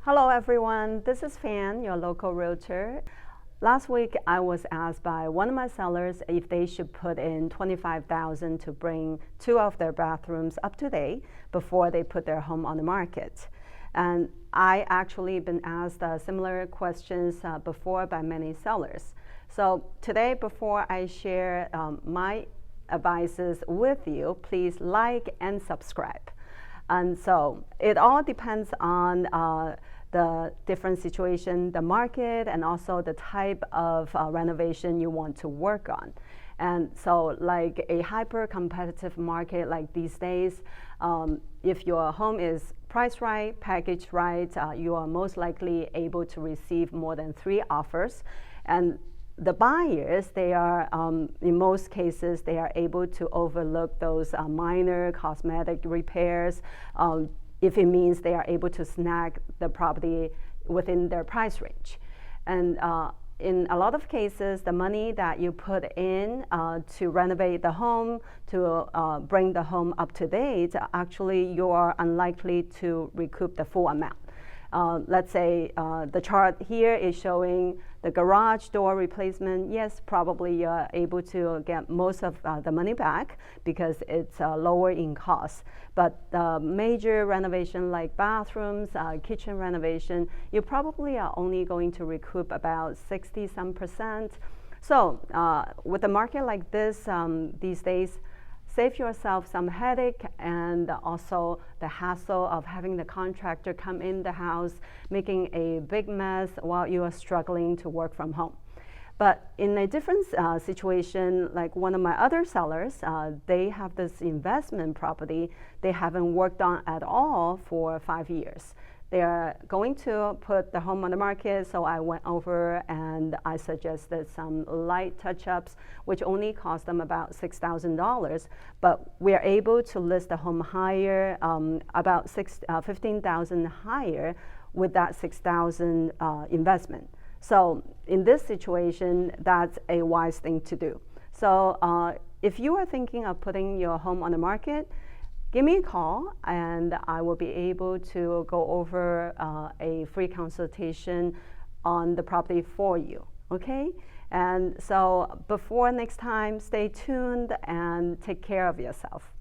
Hello everyone, this is Fan, your local realtor. Last week I was asked by one of my sellers if they should put in $25,000 to bring two of their bathrooms up to date before they put their home on the market. And I actually been asked similar questions before by many sellers. So today, before I share my advices with you, please like and subscribe. And so it all depends on the different situation, the market, and also the type of renovation you want to work on. And so like a hyper competitive market like these days, if your home is priced right, packaged right, you are most likely able to receive more than 3 offers. And the buyers, they are, in most cases, they are able to overlook those minor cosmetic repairs if it means they are able to snag the property within their price range. And in a lot of cases, the money that you put in to renovate the home, to bring the home up to date, actually you are unlikely to recoup the full amount. Let's say the chart here is showing the garage door replacement. Yes, probably you're able to get most of the money back because it's lower in cost. But the major renovation like bathrooms, kitchen renovation, you probably are only going to recoup about 60-some%. So with a market like this these days, save yourself some headache and also the hassle of having the contractor come in the house, making a big mess while you are struggling to work from home. But in a different situation, like one of my other sellers, they have this investment property they haven't worked on at all for 5 years. They're going to put the home on the market, so I went over and I suggested some light touch-ups, which only cost them about $6,000. But we're able to list the home higher, about $15,000 higher with that $6,000 investment. So in this situation, that's a wise thing to do. So if you are thinking of putting your home on the market, give me a call and I will be able to go over a free consultation on the property for you, okay? And so before next time, stay tuned and take care of yourself.